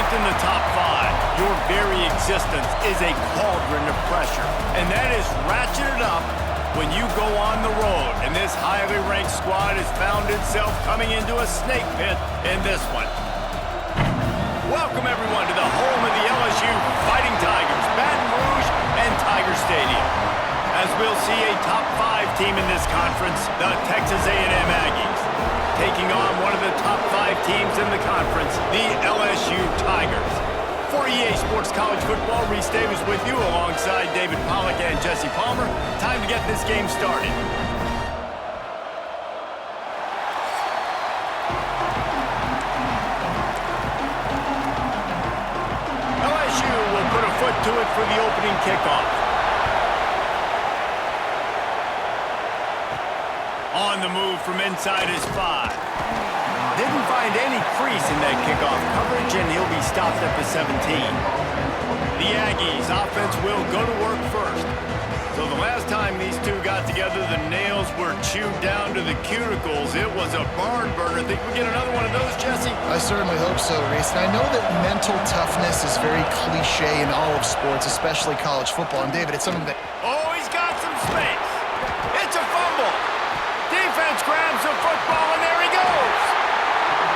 Involved in the top five, your very existence is a cauldron of pressure. And that is ratcheted up when you go on the road. And this highly ranked squad has found itself coming into a snake pit in this one. Welcome, everyone, to the home of the LSU Fighting Tigers, Baton Rouge and Tiger Stadium. As we'll see a top five team in this conference, the Texas A&M Aggies, taking on one of the top five teams in the conference, the LSU Tigers. For EA Sports College Football, Reese Davis with you alongside David Pollack and Jesse Palmer. Time to get this game started. LSU will put a foot to it for the opening kickoff. On the move from inside his 5. Didn't find any crease in that kickoff coverage, and he'll be stopped at the 17. The Aggies offense will go to work first. So the last time these two got together, the nails were chewed down to the cuticles. It was a barn burner. Think we get another one of those, Jesse? I certainly hope so, Reese. And I know that mental toughness is very cliche in all of sports, especially college football. And David, it's something that... Oh, he's got some space. It's a fumble. Defense grabs the football, and there he goes.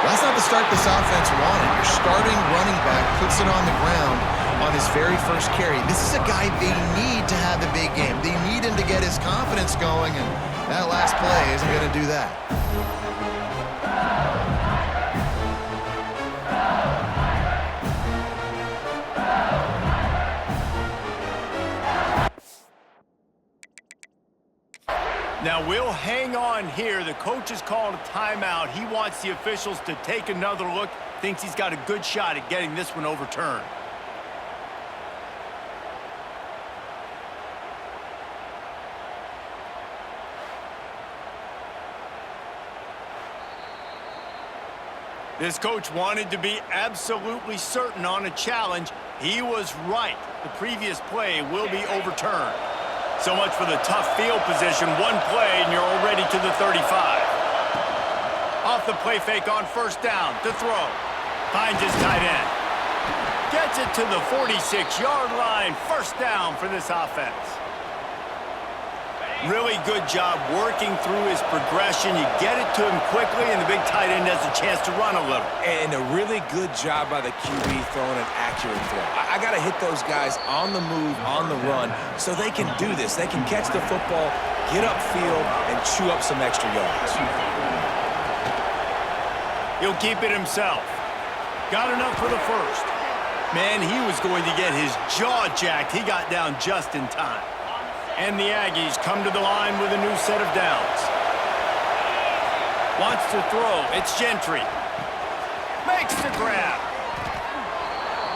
That's not the start this offense wanted. Your starting running back puts it on the ground on his very first carry. This is a guy they need to have a big game. They need him to get his confidence going, and that last play isn't going to do that. Now, we'll hang on here. The coach has called a timeout. He wants the officials to take another look. Thinks he's got a good shot at getting this one overturned. This coach wanted to be absolutely certain on a challenge. He was right. The previous play will be overturned. So much for the tough field position. One play, and you're already to the 35. Off the play fake on first down to throw. Finds his tight end. Gets it to the 46-yard line. First down for this offense. Really good job working through his progression. You get it to him quickly, and the big tight end has a chance to run a little. And a really good job by the QB throwing an accurate throw. I got to hit those guys on the move, on the run, so they can do this. They can catch the football, get upfield, and chew up some extra yards. He'll keep it himself. Got enough for the first. Man, he was going to get his jaw jacked. He got down just in time. And the Aggies come to the line with a new set of downs. Wants to throw. It's Gentry. Makes the grab.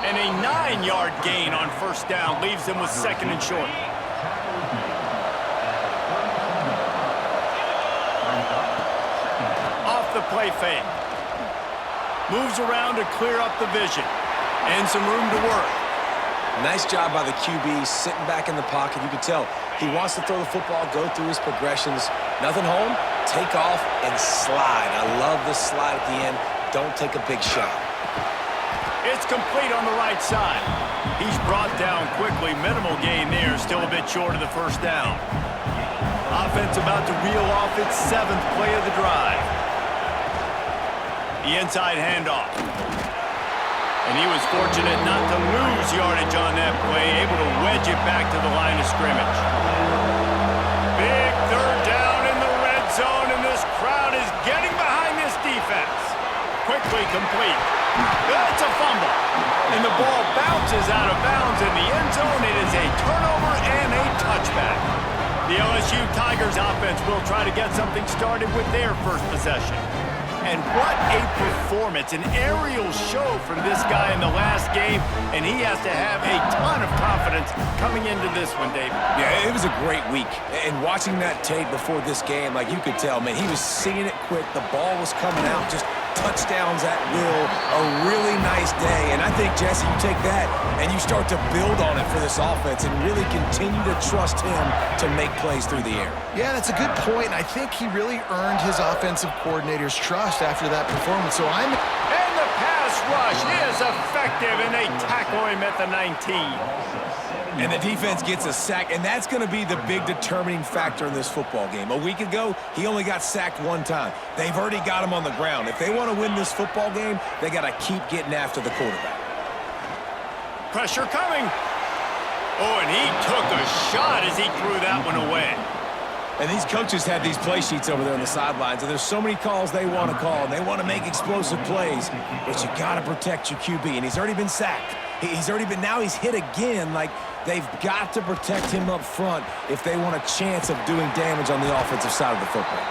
And a 9-yard gain on first down leaves them with second and short. Off the play fake. Moves around to clear up the vision. And some room to work. Nice job by the QB sitting back in the pocket. You can tell he wants to throw the football, go through his progressions. Nothing home, take off, and slide. I love the slide at the end. Don't take a big shot. It's complete on the right side. He's brought down quickly. Minimal gain there. Still a bit short of the first down. Offense about to reel off its 7th play of the drive. The inside handoff. And he was fortunate not to lose yardage on that play, able to wedge it back to the line of scrimmage. Big third down in the red zone, and this crowd is getting behind this defense. Quickly complete. That's a fumble. And the ball bounces out of bounds in the end zone. It is a turnover and a touchback. The LSU Tigers offense will try to get something started with their first possession. And what a performance, an aerial show from this guy in the last game, and he has to have a ton of confidence coming into this one, David. Yeah, it was a great week. And watching that tape before this game, like you could tell, man, he was seeing it quick. The ball was coming out, just touchdowns at will. A really nice day. And I think, Jesse, you take that and you start to build on it for this offense and really continue to trust him to make plays through the air. Yeah, that's a good point. I think he really earned his offensive coordinator's trust after that performance. So and the pass rush is effective, and they tackle him at the 19. And the defense gets a sack, and that's going to be the big determining factor in this football game. A week ago, he only got sacked one time. They've already got him on the ground. If they want to win this football game, they got to keep getting after the quarterback. Pressure coming. Oh, and he took a shot as he threw that one away. And these coaches have these play sheets over there on the sidelines, and there's so many calls they want to call, and they want to make explosive plays, but you got to protect your QB, and he's already been sacked. Now he's hit again. Like, they've got to protect him up front if they want a chance of doing damage on the offensive side of the football.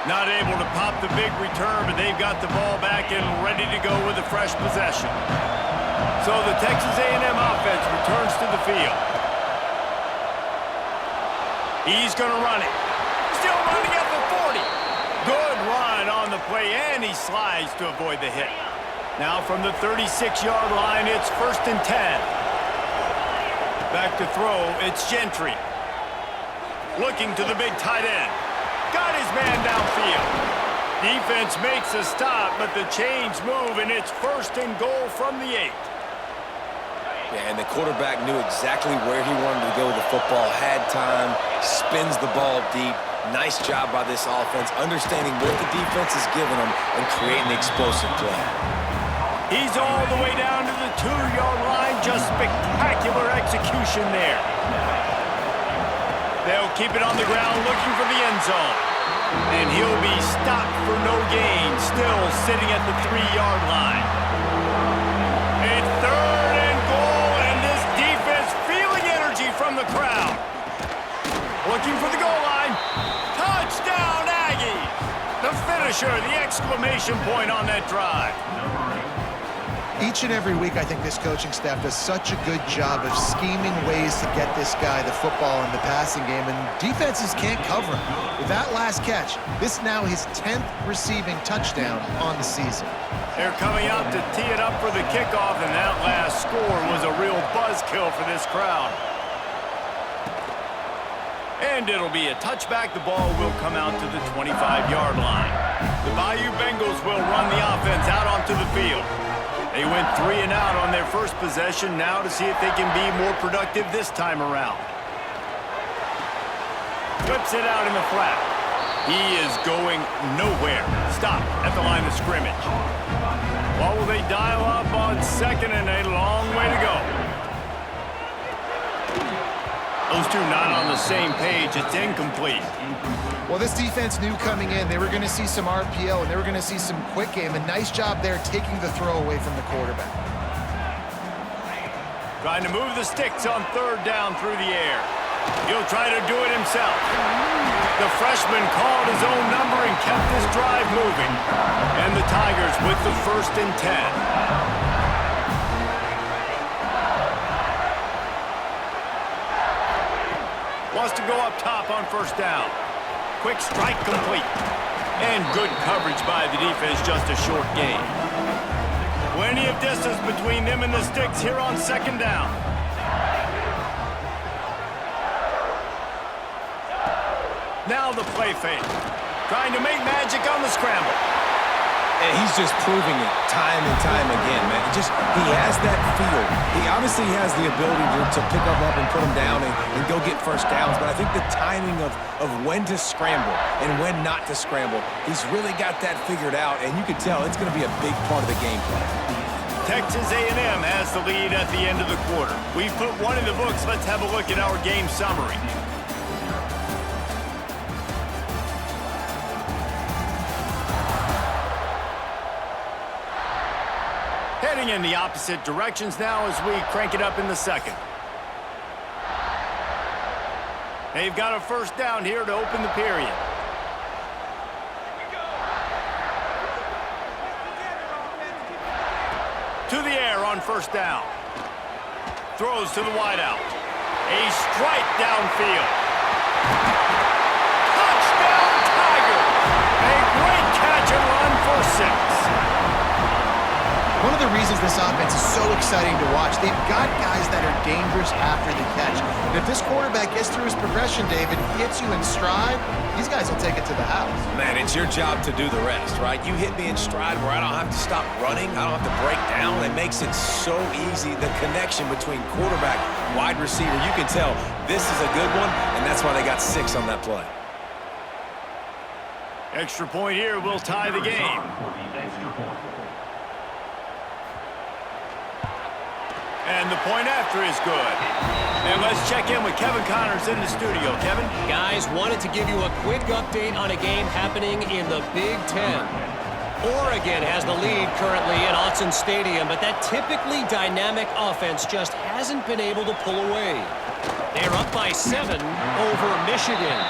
Not able to pop the big return, but they've got the ball back and ready to go with a fresh possession. So the Texas A&M offense returns to the field. He's going to run it. Still running at the 40. Good run on the play, and he slides to avoid the hit. Now from the 36-yard line, it's 1st and 10. Back to throw, it's Gentry. Looking to the big tight end. Got his man downfield. Defense makes a stop, but the chains move, and it's 1st and goal from the 8. Yeah, and the quarterback knew exactly where he wanted to go with the football, had time, spins the ball deep. Nice job by this offense, understanding what the defense is giving them and creating the explosive play. He's all the way down to the 2-yard line. Just spectacular execution there. They'll keep it on the ground looking for the end zone. And he'll be stopped for no gain, still sitting at the 3-yard line. It's 3rd and goal, and this defense feeling energy from the crowd. Looking for the goal line. Touchdown, Aggies! The finisher, the exclamation point on that drive. Each and every week, I think this coaching staff does such a good job of scheming ways to get this guy the football in the passing game, and defenses can't cover him. With that last catch, this is now his 10th receiving touchdown on the season. They're coming out to tee it up for the kickoff, and that last score was a real buzzkill for this crowd. And it'll be a touchback. The ball will come out to the 25-yard line. The Bayou Bengals will run the offense out onto the field. They went 3 and out on their first possession, now to see if they can be more productive this time around. Flips it out in the flat. He is going nowhere. Stop at the line of scrimmage. What will they dial up on 2nd and a long way to go? Those two not on the same page. It's incomplete. Well, this defense knew coming in they were going to see some RPO and they were going to see some quick game. A nice job there taking the throw away from the quarterback. Trying to move the sticks on 3rd down through the air. He'll try to do it himself. The freshman called his own number and kept this drive moving. And the Tigers with the 1st and 10. Wants to go up top on 1st down. Quick strike complete. And good coverage by the defense, just a short gain. Plenty of distance between them and the sticks here on 2nd down. Now the play fake. Trying to make magic on the scramble. And he's just proving it time and time again, man. He has that feel. He obviously has the ability to pick up and put him down and go get 1st downs, but I think the timing of when to scramble and when not to scramble, he's really got that figured out, and you can tell it's going to be a big part of the game plan. Texas A&M has the lead at the end of the quarter. We've put one in the books. Let's have a look at our game summary. Heading in the opposite directions now as we crank it up in the 2nd. They've got a 1st down here to open the period. To the air on 1st down. Throws to the wideout. A strike downfield. Touchdown Tigers! A great catch and run for 6. One of the the reasons this offense is so exciting to watch. They've got guys that are dangerous after the catch. And if this quarterback gets through his progression, David, hits you in stride, these guys will take it to the house. Man, it's your job to do the rest, right? You hit me in stride where I don't have to stop running. I don't have to break down. It makes it so easy. The connection between quarterback, wide receiver, you can tell this is a good one, and that's why they got 6 on that play. Extra point here will tie the game. And the point after is good. And let's check in with Kevin Connors in the studio. Kevin? Guys, wanted to give you a quick update on a game happening in the Big Ten. Oregon has the lead currently at Autzen Stadium, but that typically dynamic offense just hasn't been able to pull away. They're up by 7 over Michigan.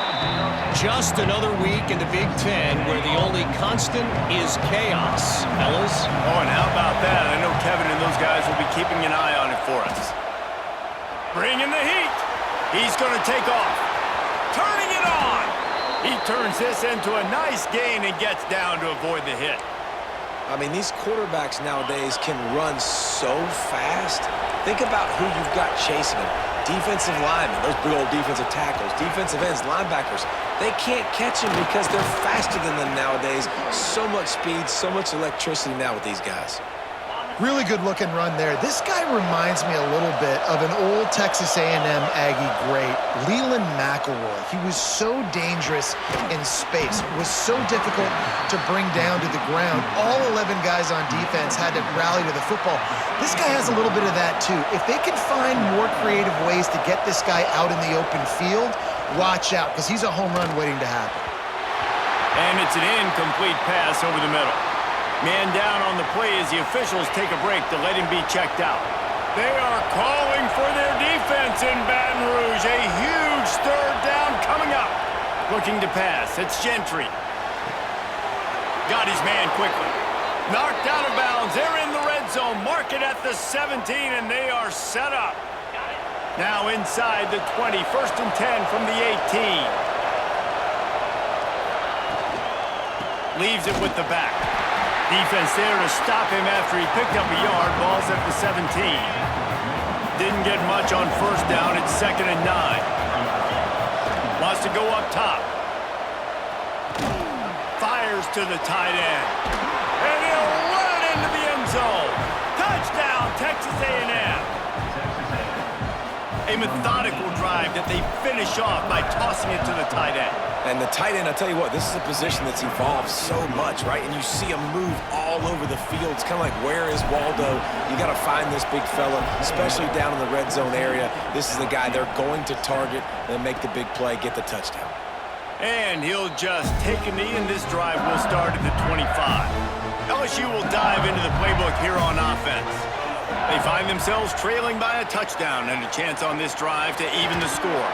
Just another week in the Big Ten where the only constant is chaos, fellas. Oh, and how about that? I know Kevin and those guys will be keeping an eye on it for us. Bringing the heat. He's going to take off. Turning it on. He turns this into a nice gain and gets down to avoid the hit. I mean, these quarterbacks nowadays can run so fast. Think about who you've got chasing them. Defensive linemen, those big old defensive tackles, defensive ends, linebackers. They can't catch them because they're faster than them nowadays. So much speed, so much electricity now with these guys. Really good-looking run there. This guy reminds me a little bit of an old Texas A&M Aggie great, Leland McElroy. He was so dangerous in space, was so difficult to bring down to the ground. All 11 guys on defense had to rally to the football. This guy has a little bit of that, too. If they can find more creative ways to get this guy out in the open field, watch out, because he's a home run waiting to happen. And it's an incomplete pass over the middle. Man down on the play as the officials take a break to let him be checked out. They are calling for their defense in Baton Rouge. A huge 3rd down coming up. Looking to pass. It's Gentry. Got his man quickly. Knocked out of bounds. They're in the red zone. Mark it at the 17, and they are set up. Now inside the 20. 1st and 10 from the 18. Leaves it with the back. Defense there to stop him after he picked up a yard. Ball's at the 17. Didn't get much on 1st down. It's 2nd and 9. Wants to go up top. Fires to the tight end. And he'll run it into the end zone. Touchdown, Texas A&M. A methodical drive that they finish off by tossing it to the tight end. And the tight end, I'll tell you what, this is a position that's evolved so much, right? And you see him move all over the field. It's kind of like, where is Waldo? You got to find this big fella, especially down in the red zone area. This is the guy they're going to target and make the big play, get the touchdown. And he'll just take a knee, and this drive will start at the 25. LSU will dive into the playbook here on offense. They find themselves trailing by a touchdown and a chance on this drive to even the score.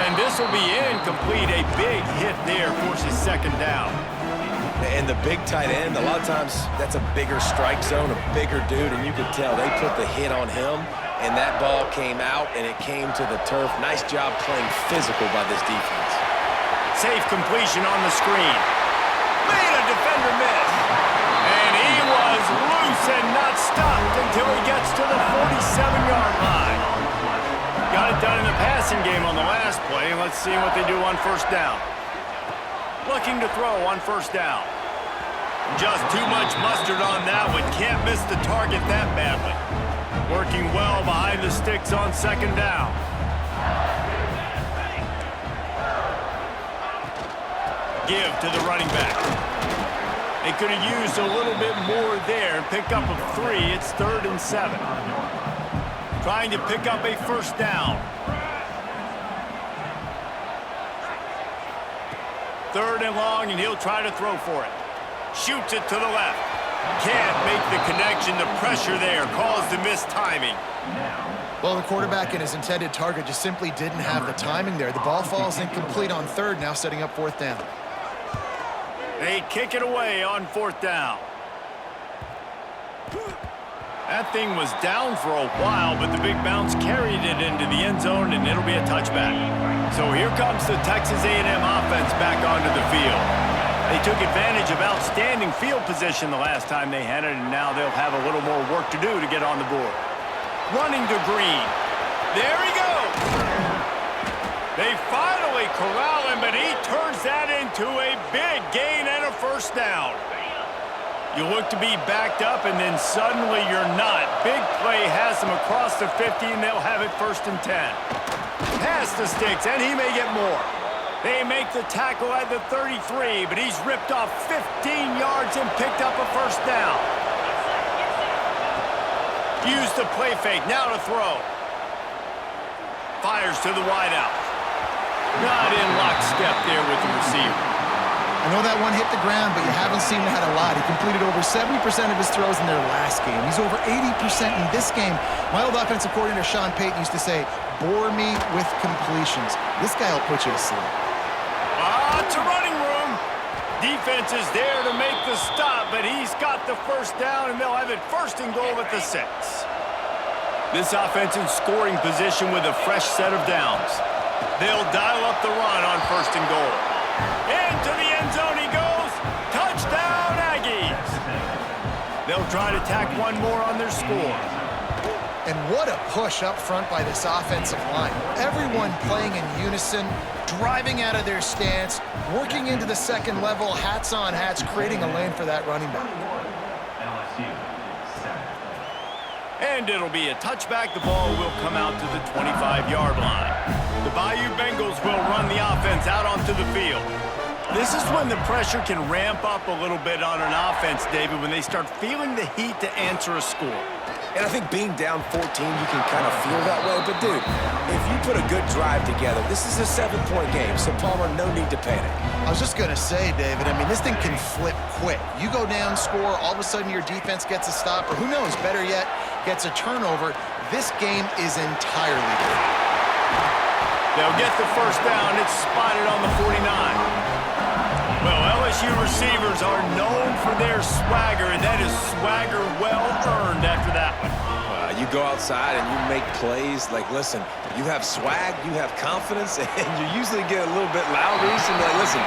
And this will be incomplete. A big hit there forces 2nd down. And the big tight end, a lot of times that's a bigger strike zone, a bigger dude, and you could tell they put the hit on him, and that ball came out, and it came to the turf. Nice job playing physical by this defense. Safe completion on the screen. Made a defender miss. And he was loose and not stopped until he gets to the 47-yard line. Got it done in the passing game on the last play. Let's see what they do on 1st down. Looking to throw on 1st down. Just too much mustard on that one. Can't miss the target that badly. Working well behind the sticks on 2nd down. Give to the running back. They could have used a little bit more there and pick up a 3. It's 3rd and 7. Trying to pick up a 1st down. 3rd and long, and he'll try to throw for it. Shoots it to the left. Can't make the connection. The pressure there caused the missed timing. Well, the quarterback and his intended target just simply didn't have the timing there. The ball falls incomplete on 3rd, now setting up 4th down. They kick it away on 4th down. That thing was down for a while, but the big bounce carried it into the end zone, and it'll be a touchback. So here comes the Texas A&M offense back onto the field. They took advantage of outstanding field position the last time they had it, and now they'll have a little more work to do to get on the board. Running to Green. There he goes. They finally corral him, but he turns that into a big gain and a first down. You look to be backed up, and then suddenly you're not. Big play has them across the 50, and they'll have it 1st and 10. Pass the sticks, and he may get more. They make the tackle at the 33, but he's ripped off 15 yards and picked up a first down. Use the play fake, now to throw. Fires to the wideout. Not in lockstep there with the receiver. I know that one hit the ground, but you haven't seen that a lot. He completed over 70% of his throws in their last game. He's over 80% in this game. My old offensive coordinator, Sean Payton, used to say, bore me with completions. This guy will put you to sleep. Lots of running room. Defense is there to make the stop, but he's got the first down, and they'll have it 1st and goal at the 6. This offense in scoring position with a fresh set of downs. They'll dial up the run on 1st and goal. Into the end zone he goes. Touchdown, Aggies. They'll try to tack one more on their score. And what a push up front by this offensive line. Everyone playing in unison, driving out of their stance, working into the second level, hats on hats, creating a lane for that running back. And it'll be a touchback. The ball will come out to the 25-yard line. The Bayou Bengals will run the offense out onto the field. This is when the pressure can ramp up a little bit on an offense, David, when they start feeling the heat to answer a score. And I think being down 14, you can kind of feel that way. But, dude, if you put a good drive together, this is a 7-point game, so, Palmer, no need to panic. I was just going to say, David, I mean, this thing can flip quick. You go down, score, all of a sudden your defense gets a stop, or who knows, better yet, gets a turnover. This game is entirely different. They'll get the first down. It's spotted on the 49. Well, LSU receivers are known for their swagger, and that is swagger well-earned after that one. You go outside and you make plays. Like, listen, you have swag, you have confidence, and you usually get a little bit louder. And like, listen,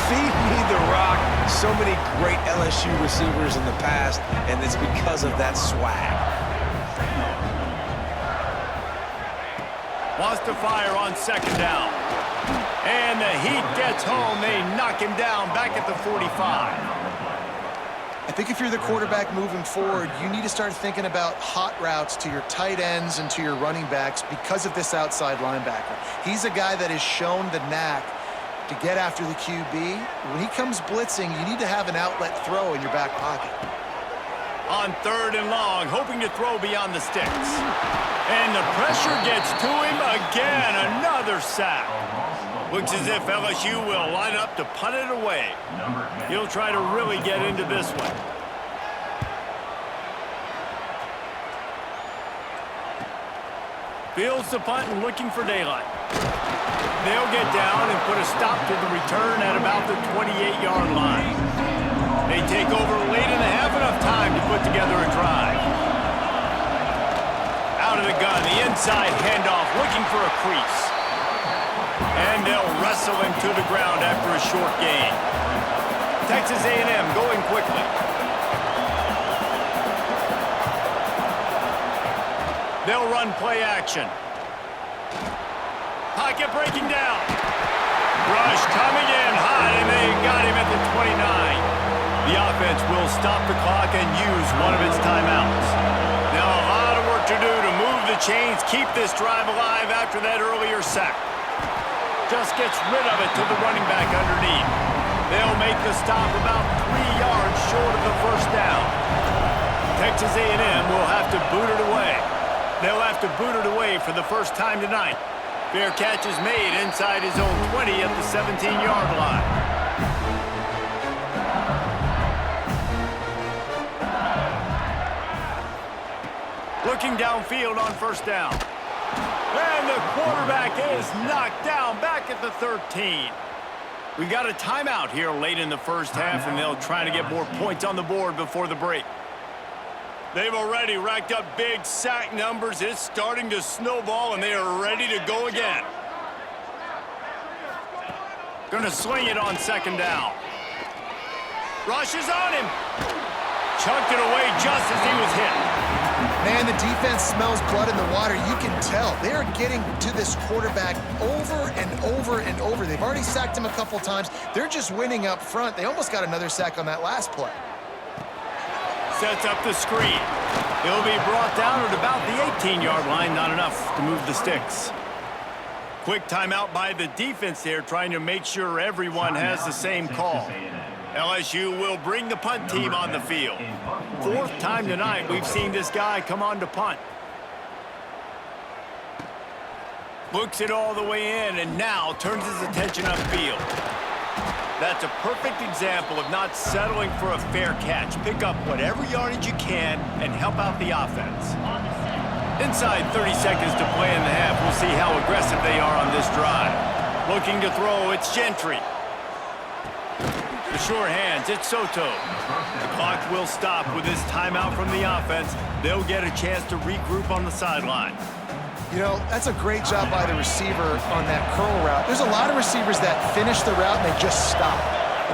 feed me the rock. So many great LSU receivers in the past, and it's because of that swag. Wants to fire on 2nd down. And the heat gets home. They knock him down back at the 45. I think if you're the quarterback moving forward, you need to start thinking about hot routes to your tight ends and to your running backs because of this outside linebacker. He's a guy that has shown the knack to get after the QB. When he comes blitzing, you need to have an outlet throw in your back pocket. On 3rd and long, hoping to throw beyond the sticks. And the pressure gets to him again. Another sack. Looks as if LSU will line up to punt it away. He'll try to really get into this one. Fields the punt and looking for daylight. They'll get down and put a stop to the return at about the 28-yard line. They take over late in the half, enough time to put together a drive. Out of the gun, the inside handoff, looking for a crease. And they'll wrestle him to the ground after a short gain. Texas A&M going quickly. They'll run play action. Pocket breaking down. Rush coming in hot, and they got him at the 29. The offense will stop the clock and use one of its timeouts. Now a lot of work to do to move the chains, keep this drive alive after that earlier sack. Just gets rid of it to the running back underneath. They'll make the stop about 3 yards short of the first down. Texas A&M will have to boot it away. They'll have to boot it away for the first time tonight. Fair catch is made inside his own 20 at the 17-yard line. Looking downfield on 1st down. And the quarterback is knocked down back at the 13. We got a timeout here late in the first half, and they'll try to get more points on the board before the break. They've already racked up big sack numbers. It's starting to snowball, and they are ready to go again. Going to swing it on 2nd down. Rushes on him. Chucked it away just as he was hit. Man, the defense smells blood in the water. You can tell. They are getting to this quarterback over and over and over. They've already sacked him a couple times. They're just winning up front. They almost got another sack on that last play. Sets up the screen. He'll be brought down at about the 18-yard line. Not enough to move the sticks. Quick timeout by the defense there, trying to make sure everyone has the same call. LSU will bring the punt team on the field. Fourth time tonight we've seen this guy come on to punt. Looks it all the way in and now turns his attention upfield. That's a perfect example of not settling for a fair catch. Pick up whatever yardage you can and help out the offense. Inside 30 seconds to play in the half. We'll see how aggressive they are on this drive. Looking to throw, it's Gentry. The sure hands, it's Soto. The clock will stop with this timeout from the offense. They'll get a chance to regroup on the sideline. You know, that's a great job by the receiver on that curl route. There's a lot of receivers that finish the route and they just stop.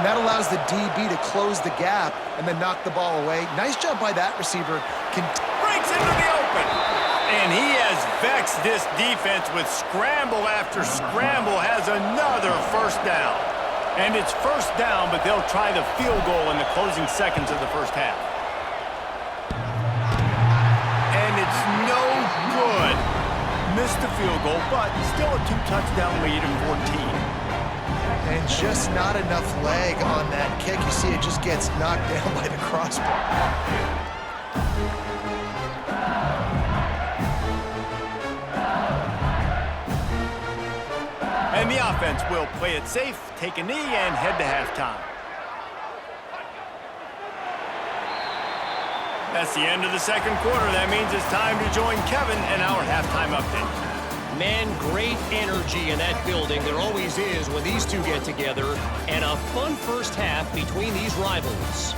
And that allows the DB to close the gap and then knock the ball away. Nice job by that receiver. Breaks into the open. And he has vexed this defense with scramble after scramble. Has another first down. And it's first down, but they'll try the field goal in the closing seconds of the first half. And it's no good. Missed the field goal, but still a 2-touchdown lead in 14. And just not enough leg on that kick. You see it just gets knocked down by the crossbar. And the offense will play it safe, take a knee, and head to halftime. That's the end of the second quarter. That means it's time to join Kevin and our halftime update. Man, great energy in that building. There always is when these two get together. And a fun first half between these rivals.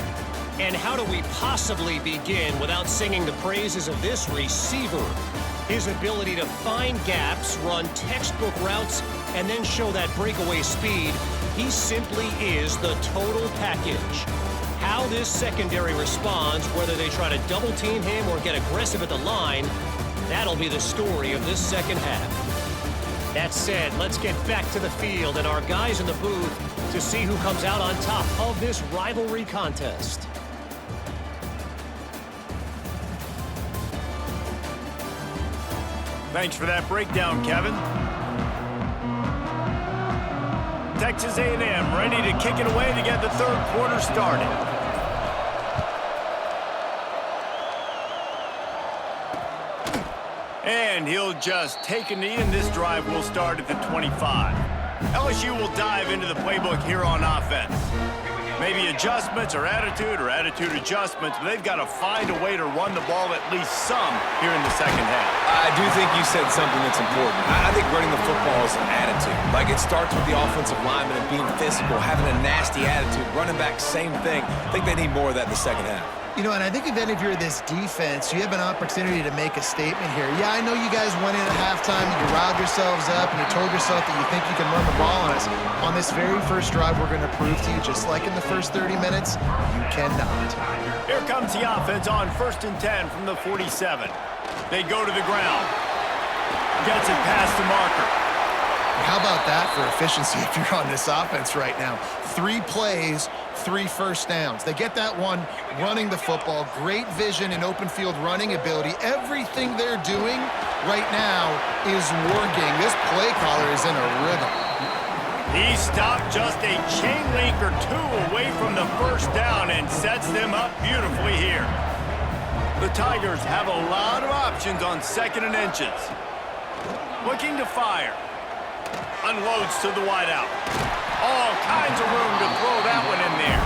And how do we possibly begin without singing the praises of this receiver? His ability to find gaps, run textbook routes, and then show that breakaway speed. He simply is the total package. How this secondary responds, whether they try to double team him or get aggressive at the line, that'll be the story of this second half. That said, let's get back to the field and our guys in the booth to see who comes out on top of this rivalry contest. Thanks for that breakdown, Kevin. Texas A&M ready to kick it away to get the third quarter started. And he'll just take a knee, and this drive will start at the 25. LSU will dive into the playbook here on offense. Maybe adjustments or attitude adjustments, but they've got to find a way to run the ball at least some here in the second half. I do think you said something that's important. I think running the football is an attitude. Like, it starts with the offensive lineman and being physical, having a nasty attitude. Running back, same thing. I think they need more of that in the second half. You know, and I think if any of you are this defense, you have an opportunity to make a statement here. Yeah, I know you guys went in at halftime, and you riled yourselves up, and you told yourself that you think you can run the ball on us. On this very first drive, we're going to prove to you, just like in the first 30 minutes, you cannot. Here comes the offense on 1st and 10 from the 47. They go to the ground. Gets it past the marker. How about that for efficiency if you're on this offense right now? 3 plays, 3 first downs. They get that one running the football. Great vision and open field running ability. Everything they're doing right now is working. This play caller is in a rhythm. He stopped just a chain link or 2 away from the first down and sets them up beautifully here. The Tigers have a lot of options on 2nd and inches. Looking to fire. Unloads to the wideout. All kinds of room to throw that one in there.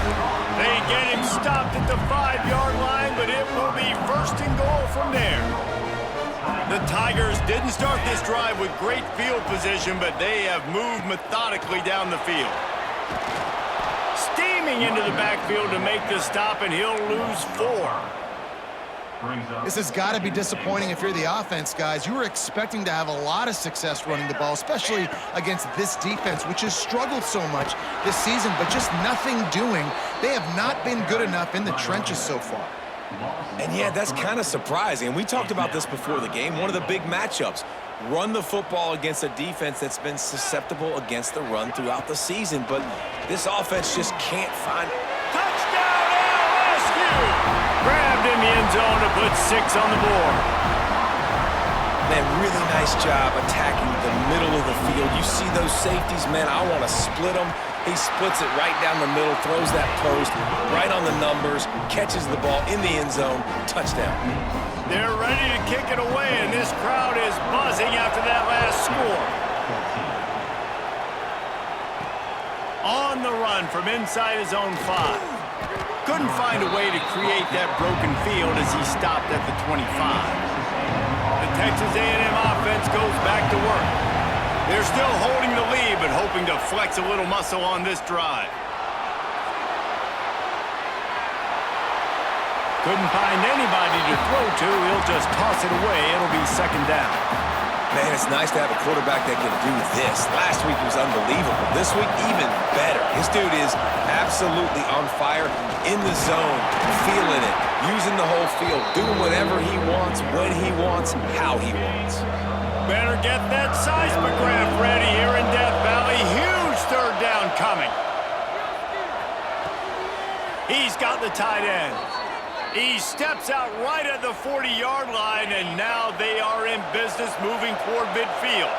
They get him stopped at the 5-yard line, but it will be 1st and goal from there. The Tigers didn't start this drive with great field position, but they have moved methodically down the field. Steaming into the backfield to make the stop, and he'll lose 4. This has got to be disappointing if you're the offense, guys. You were expecting to have a lot of success running the ball, especially against this defense, which has struggled so much this season, but just nothing doing. They have not been good enough in the trenches so far. And yeah, that's kind of surprising. We talked about this before the game. One of the big matchups. Run the football against a defense that's been susceptible against the run throughout the season. But this offense just can't find it. Touchdown, LSU! Grabbed in the end zone to put 6 on the board. Man, really nice job attacking the middle of the field. You see those safeties, man, I want to split them. He splits it right down the middle, throws that post, right on the numbers, catches the ball in the end zone, touchdown. They're ready to kick it away, and this crowd is buzzing after that last score. On the run from inside his own 5. Couldn't find a way to create that broken field as he stopped at the 25. The Texas A&M offense goes back to work. They're still holding the lead, but hoping to flex a little muscle on this drive. Couldn't find anybody to throw to. He'll just toss it away. It'll be second down. Man, it's nice to have a quarterback that can do this. Last week was unbelievable. This week, even better. This dude is absolutely on fire, in the zone, feeling it, using the whole field, doing whatever he wants, when he wants, how he wants. Better get that seismograph ready here in Death Valley. Huge third down coming. He's got the tight end. He steps out right at the 40-yard line, and now they are in business moving toward midfield.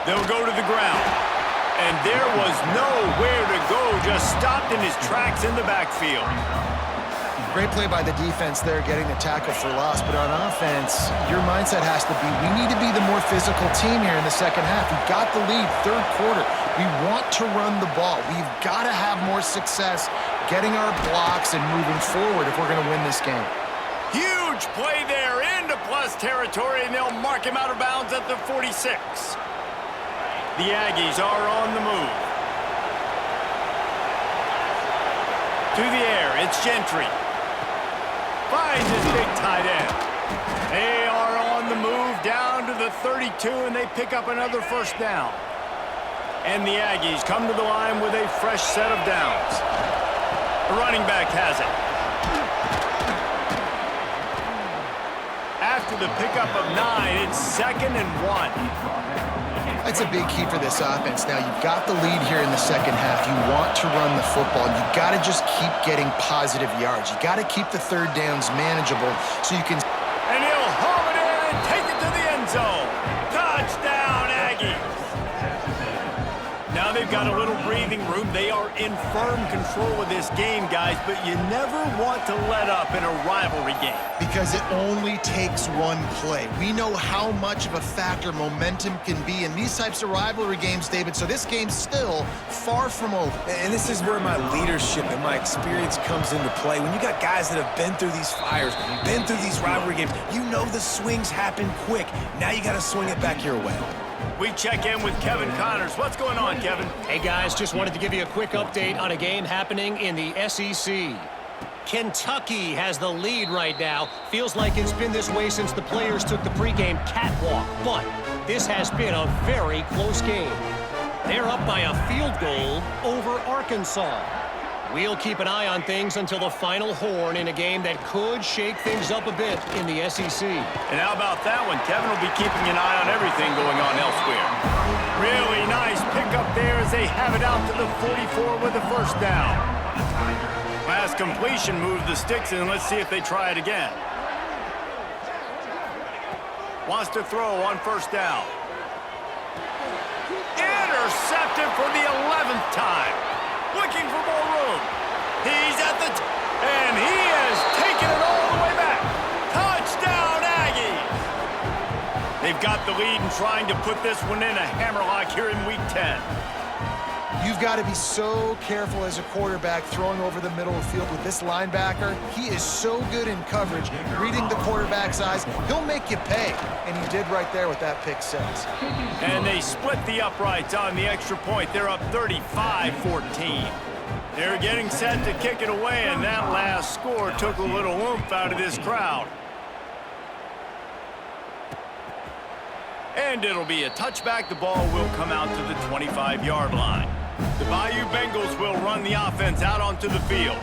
They'll go to the ground. And there was nowhere to go, just stopped in his tracks in the backfield. Great play by the defense there, getting the tackle for loss. But on offense, your mindset has to be, we need to be the more physical team here in the second half. We've got the lead, third quarter. We want to run the ball. We've got to have more success getting our blocks and moving forward if we're going to win this game. Huge play there into plus territory, and they'll mark him out of bounds at the 46. The Aggies are on the move. To the air, it's Gentry. Finds his big tight end. They are on the move down to the 32, and they pick up another first down. And the Aggies come to the line with a fresh set of downs. The running back has it. After the pickup of 9, it's 2nd and 1. That's a big key for this offense. Now, you've got the lead here in the second half. You want to run the football. You've got to just keep getting positive yards. You've got to keep the third downs manageable so you can... And he'll haul it in and take it to the end zone. Touchdown, Aggies. Now they've got a little breathing room. They are in firm control of this game, guys, but you never want to let up in a rivalry game. Because it only takes one play. We know how much of a factor momentum can be in these types of rivalry games, David, so this game's still far from over. And this is where my leadership and my experience comes into play. When you got guys that have been through these fires, been through these rivalry games, you know the swings happen quick. Now you got to swing it back your way. We check in with Kevin Connors. What's going on, Kevin? Hey, guys, just wanted to give you a quick update on a game happening in the SEC. Kentucky has the lead right now. Feels like it's been this way since the players took the pregame catwalk, but this has been a very close game. They're up by a field goal over Arkansas. We'll keep an eye on things until the final horn in a game that could shake things up a bit in the SEC. And how about that one? Kevin will be keeping an eye on everything going on elsewhere. Really nice pickup there as they have it out to the 44 with the first down. Last completion moved the sticks in. Let's see if they try it again. Wants to throw on first down. Intercepted for the 11th time. Looking for more room. He's at the and he has taken it all the way back. Touchdown, Aggies! They've got the lead and trying to put this one in a hammerlock here in Week 10. You've got to be so careful as a quarterback throwing over the middle of the field with this linebacker. He is so good in coverage, reading the quarterback's eyes. He'll make you pay, and he did right there with that pick six. And they split the uprights on the extra point. They're up 35-14. They're getting set to kick it away, and that last score took a little oomph out of this crowd. And it'll be a touchback. The ball will come out to the 25-yard line. The Bayou Bengals will run the offense out onto the field.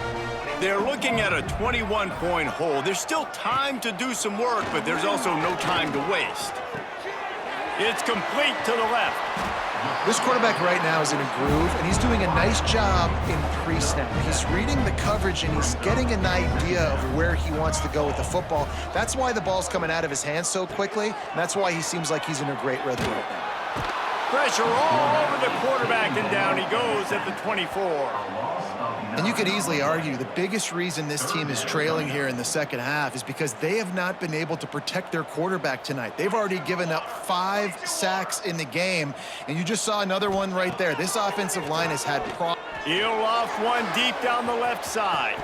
They're looking at a 21-point hole. There's still time to do some work, but there's also no time to waste. It's complete to the left. This quarterback right now is in a groove, and he's doing a nice job in pre-snap. He's reading the coverage, and he's getting an idea of where he wants to go with the football. That's why the ball's coming out of his hands so quickly, and that's why he seems like he's in a great rhythm right now. Pressure all over the quarterback, and down he goes at the 24. And you could easily argue the biggest reason this team is trailing here in the second half is because they have not been able to protect their quarterback tonight. They've already given up 5 sacks in the game, and you just saw another one right there. This offensive line has had problems. He'll off one deep down the left side.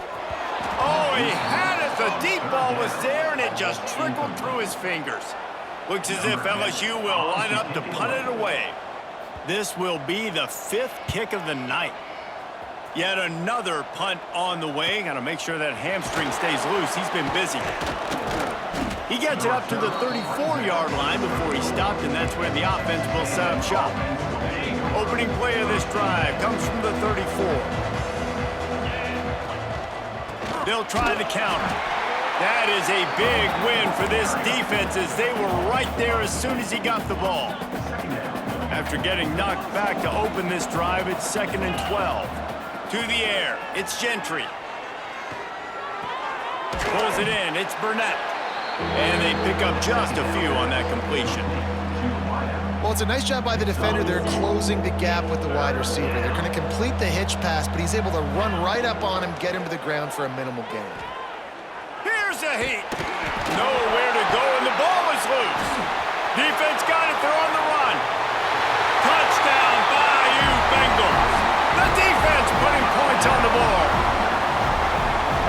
Oh, he had it. The deep ball was there, and it just trickled through his fingers. Looks as if LSU will line up to punt it away. This will be the 5th kick of the night. Yet another punt on the way. Got to make sure that hamstring stays loose. He's been busy. He gets it up to the 34-yard line before he stopped, and that's where the offense will set up shop. Opening play of this drive comes from the 34. They'll try the counter. That is a big win for this defense, as they were right there as soon as he got the ball. After getting knocked back to open this drive, it's 2nd and 12. To the air, it's Gentry. Pulls it in, it's Burnett. And they pick up just a few on that completion. Well, it's a nice job by the defender. They're closing the gap with the wide receiver. They're going to complete the hitch pass, but he's able to run right up on him, get him to the ground for a minimal gain. Here's a heat. Nowhere to go, and the ball is loose. Defense got it, they're on the run. Touchdown, Bayou Bengals. The defense putting points on the board.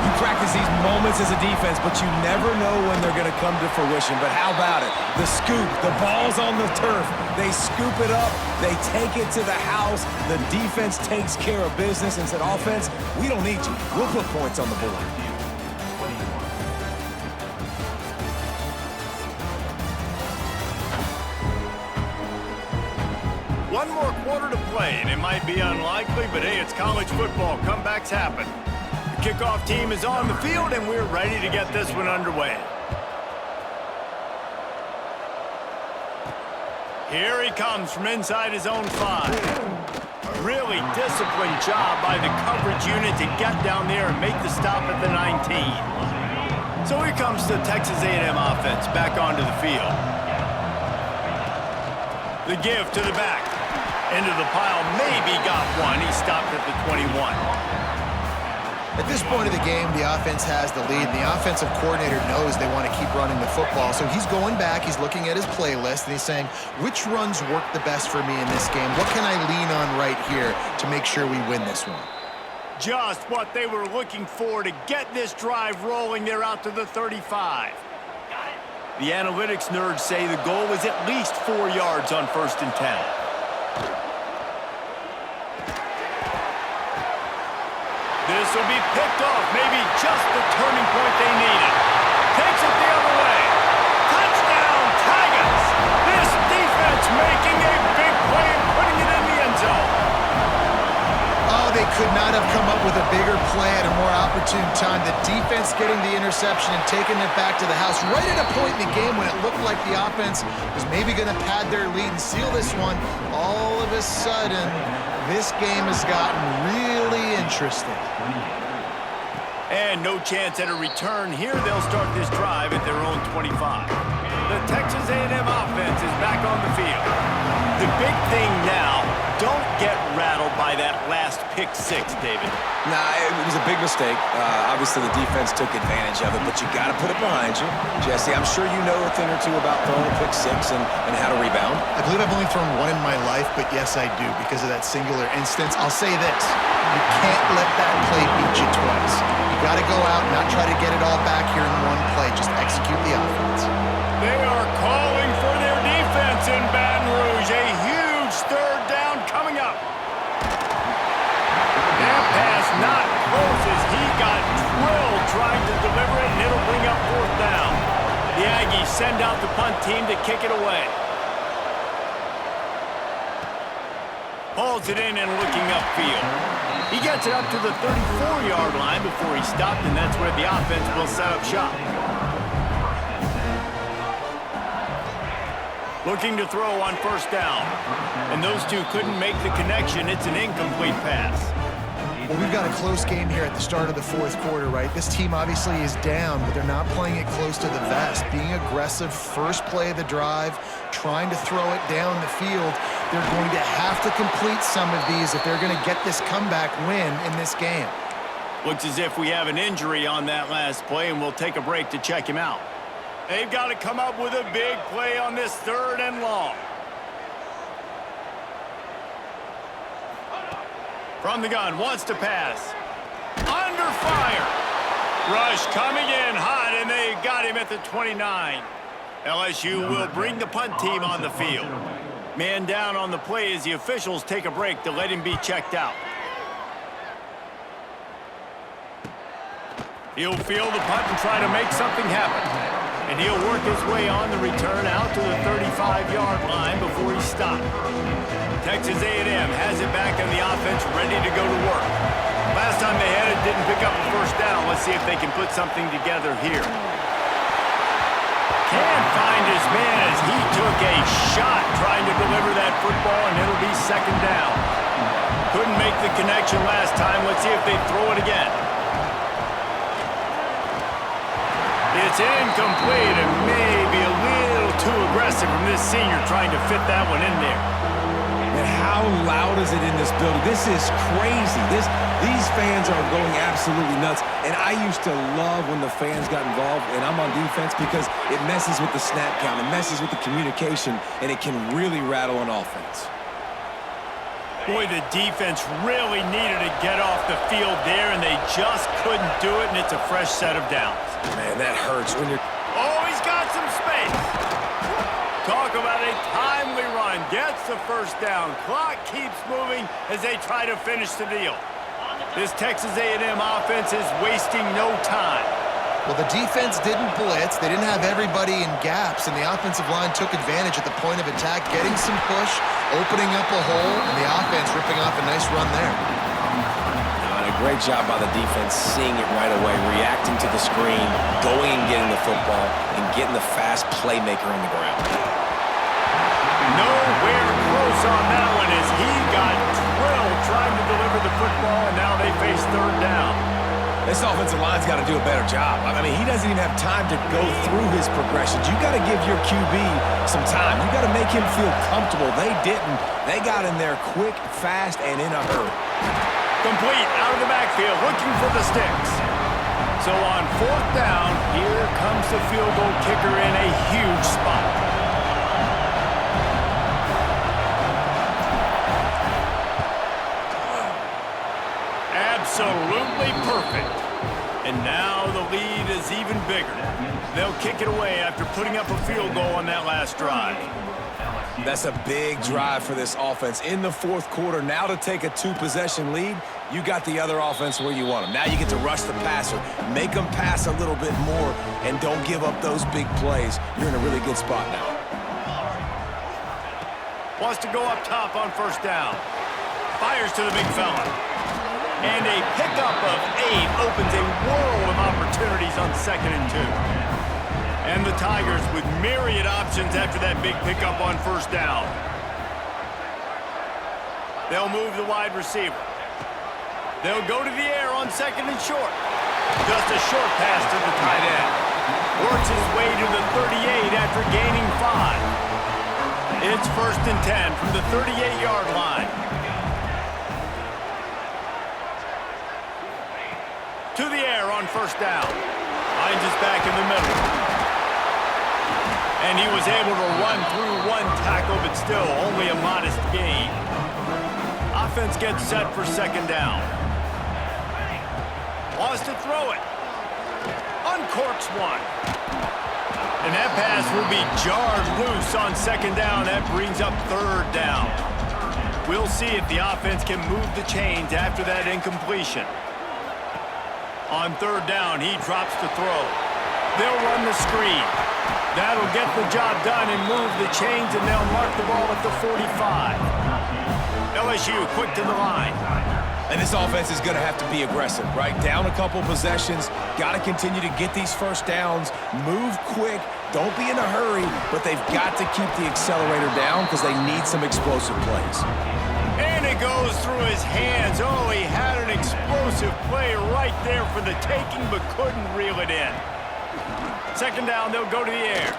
You practice these moments as a defense, but you never know when they're going to come to fruition. But how about it? The scoop, the ball's on the turf. They scoop it up. They take it to the house. The defense takes care of business and said, offense, we don't need you. We'll put points on the board. One more quarter to play, and it might be unlikely, but hey, it's college football. Comebacks happen. The kickoff team is on the field, and we're ready to get this one underway. Here he comes from inside his own 5. Really disciplined job by the coverage unit to get down there and make the stop at the 19. So here comes the Texas A&M offense back onto the field. The give to the back. Into the pile, maybe got one. He stopped at the 21. At this point of the game, the offense has the lead, and the offensive coordinator knows they want to keep running the football. So he's going back, he's looking at his playlist, and he's saying, which runs work the best for me in this game? What can I lean on right here to make sure we win this one? Just what they were looking for to get this drive rolling. They're out to the 35. The analytics nerds say the goal is at least 4 yards on 1st and 10. This will be picked off, maybe just the turning point they needed. Takes it the other way. Touchdown, Tigers! This defense making a big play and putting it in the end zone. Oh, they could not have come up with a bigger play at a more opportune time. The defense getting the interception and taking it back to the house right at a point in the game when it looked like the offense was maybe going to pad their lead and seal this one. All of a sudden, this game has gotten really interesting. And no chance at a return here. They'll start this drive at their own 25. The Texas A&M offense is back on the field. The big thing now, don't get rattled by that last pick 6, David. Nah, it was a big mistake. Obviously, the defense took advantage of it, but you got to put it behind you. Jesse, I'm sure you know a thing or two about throwing a pick 6 and how to rebound. I believe I've only thrown one in my life, but yes, I do because of that singular instance. I'll say this. You can't let that play beat you twice. You got to go out and not try to get it all back here in one play. Just execute the offense. They are calling for their defense in Baton Rouge. A huge 3rd down coming up. And got drilled trying to deliver it, and it'll bring up fourth down. The Aggies send out the punt team to kick it away. Hauls it in and looking upfield. He gets it up to the 34-yard line before he stopped, and that's where the offense will set up shop. Looking to throw on first down. And those two couldn't make the connection. It's an incomplete pass. Well, we've got a close game here at the start of the fourth quarter, right? This team obviously is down, but they're not playing it close to the vest. Being aggressive, first play of the drive, trying to throw it down the field. They're going to have to complete some of these if they're going to get this comeback win in this game. Looks as if we have an injury on that last play, and we'll take a break to check him out. They've got to come up with a big play on this 3rd and long. From the gun, wants to pass. Under fire. Rush coming in hot, and they got him at the 29. LSU will bring the punt team on the field. Man down on the play as the officials take a break to let him be checked out. He'll field the punt and try to make something happen. And he'll work his way on the return out to the 35-yard line before he's stopped. Texas A&M has it back on the offense, ready to go to work. Last time they had it, didn't pick up the first down. Let's see if they can put something together here. Can't find his man as he took a shot trying to deliver that football, and it'll be 2nd down. Couldn't make the connection last time. Let's see if they throw it again. It's incomplete and maybe a little too aggressive from this senior trying to fit that one in there. And how loud is it in this building? This is crazy. These fans are going absolutely nuts. And I used to love when the fans got involved, and I'm on defense, because it messes with the snap count, it messes with the communication, and it can really rattle an offense. Boy, the defense really needed to get off the field there, and they just couldn't do it, and it's a fresh set of downs. Man, that hurts when you're... Oh, he's got some space. Talk about a timely run. Gets the first down. Clock keeps moving as they try to finish the deal. This Texas A&M offense is wasting no time. Well, the defense didn't blitz. They didn't have everybody in gaps, and the offensive line took advantage at the point of attack, getting some push, opening up a hole, and the offense ripping off a nice run there. A great job by the defense, seeing it right away, reacting to the screen, going and getting the football, and getting the fast playmaker on the ground. Nowhere close on that one as he got drilled trying to deliver the football, and now they face 3rd down. This offensive line's got to do a better job. I mean, he doesn't even have time to go through his progressions. You got to give your QB some time. You got to make him feel comfortable. They didn't. They got in there quick, fast, and in a hurry. Complete out of the backfield, looking for the sticks. So on 4th down, here comes the field goal kicker in a huge spot. Absolutely perfect. And now the lead is even bigger. They'll kick it away after putting up a field goal on that last drive. That's a big drive for this offense in the 4th quarter. Now to take a 2-possession lead, you got the other offense where you want them. Now you get to rush the passer, make them pass a little bit more, and don't give up those big plays. You're in a really good spot now. Wants to go up top on first down. Fires to the big fella. And a pickup of 8 opens a world of opportunities on 2nd and 2. And the Tigers with myriad options after that big pickup on first down. They'll move the wide receiver. They'll go to the air on 2nd and short. Just a short pass to the tight end. Works his way to the 38 after gaining 5. It's 1st and 10 from the 38-yard line. To the air on first down. Finds us back in the middle. And he was able to run through 1 tackle, but still only a modest gain. Offense gets set for 2nd down. Wants to throw it. Uncorks one. And that pass will be jarred loose on 2nd down. That brings up 3rd down. We'll see if the offense can move the chains after that incompletion. On third down, he drops to throw. They'll run the screen. That'll get the job done and move the chains, and they'll mark the ball at the 45. LSU quick to the line. And this offense is going to have to be aggressive, right? Down a couple possessions, got to continue to get these first downs, move quick, don't be in a hurry, but they've got to keep the accelerator down because they need some explosive plays. And it goes through his hands. Oh, he had an explosive play right there for the taking, but couldn't reel it in. Second down, they'll go to the air.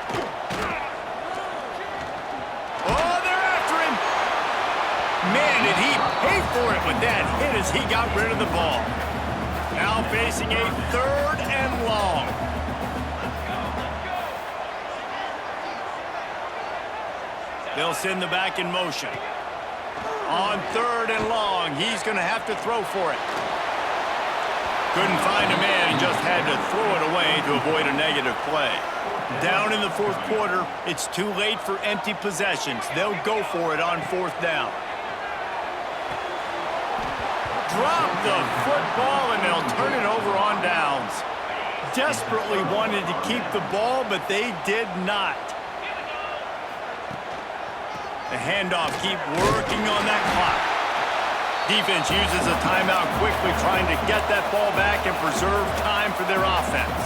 Oh, they're after him. Man, did he pay for it with that hit as he got rid of the ball. Now facing a third and long. They'll send the back in motion. On third and long, he's going to have to throw for it. Couldn't find a man and just had to throw it away to avoid a negative play. Down in the fourth quarter, it's too late for empty possessions. They'll go for it on fourth down. Drop the football, and they'll turn it over on downs. Desperately wanted to keep the ball, but they did not. The handoff, keep working on that clock. Defense uses a timeout quickly, trying to get that ball back and preserve time for their offense.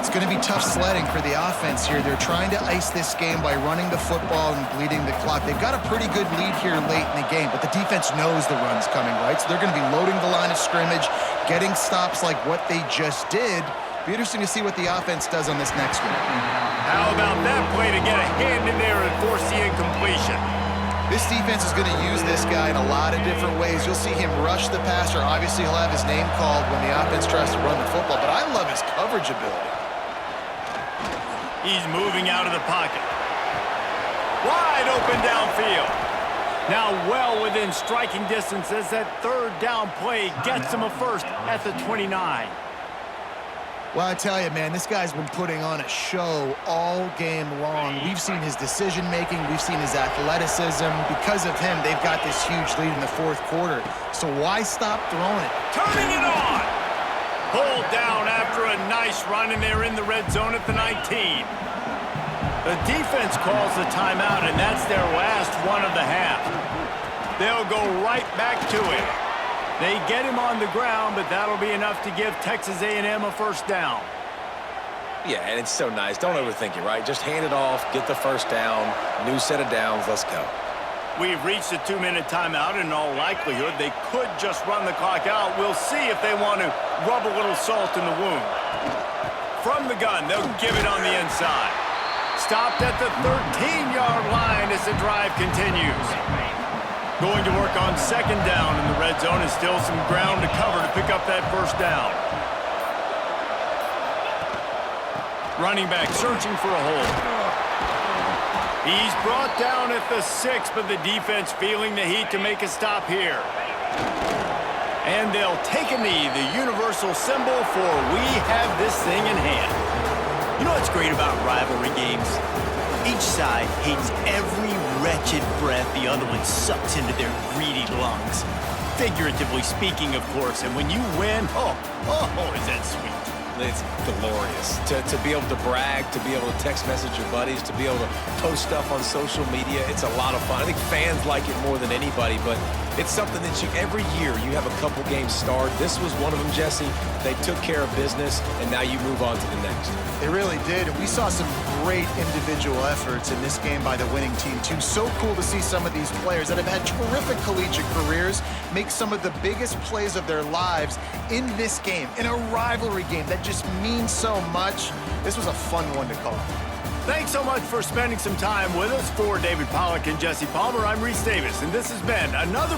It's going to be tough sledding for the offense here. They're trying to ice this game by running the football and bleeding the clock. They've got a pretty good lead here late in the game, but the defense knows the run's coming, right? So they're going to be loading the line of scrimmage, getting stops like what they just did. Be interesting to see what the offense does on this next one. How about that play to get a hand in there and force the incompletion? This defense is going to use this guy in a lot of different ways. You'll see him rush the passer. Obviously, he'll have his name called when the offense tries to run the football, but I love his coverage ability. He's moving out of the pocket. Wide open downfield. Now well within striking distance as that third down play gets him a first at the 29. Well, I tell you, man, this guy's been putting on a show all game long. We've seen his decision-making. We've seen his athleticism. Because of him, they've got this huge lead in the fourth quarter. So why stop throwing it? Turning it on. Pulled down after a nice run, and they're in the red zone at the 19. The defense calls the timeout, and that's their last one of the half. They'll go right back to it. They get him on the ground, but that'll be enough to give Texas A&M a first down. Yeah, and it's so nice. Don't overthink it, right? Just hand it off, get the first down, new set of downs, let's go. We've reached a 2-minute timeout, and in all likelihood, they could just run the clock out. We'll see if they want to rub a little salt in the wound. From the gun, they'll give it on the inside. Stopped at the 13-yard line as the drive continues. Going to work on second down in the red zone, and still some ground to cover to pick up that first down. Running back searching for a hole. He's brought down at the 6, but the defense feeling the heat to make a stop here. And they'll take a knee, the universal symbol for we have this thing in hand. You know what's great about rivalry games? Each side hates every wretched breath the other one sucks into their greedy lungs. Figuratively speaking, of course, and when you win, oh, is that sweet. It's glorious. To be able to brag, to be able to text message your buddies, to be able to post stuff on social media, it's a lot of fun. I think fans like it more than anybody, but it's something that every year you have a couple games start. This was one of them, Jesse. They took care of business, and now you move on to the next. They really did, and we saw some great individual efforts in this game by the winning team, too. So cool to see some of these players that have had terrific collegiate careers make some of the biggest plays of their lives in this game, in a rivalry game that just means so much. This was a fun one to call. Thanks so much for spending some time with us. For David Pollack and Jesse Palmer, I'm Reese Davis, and this has been another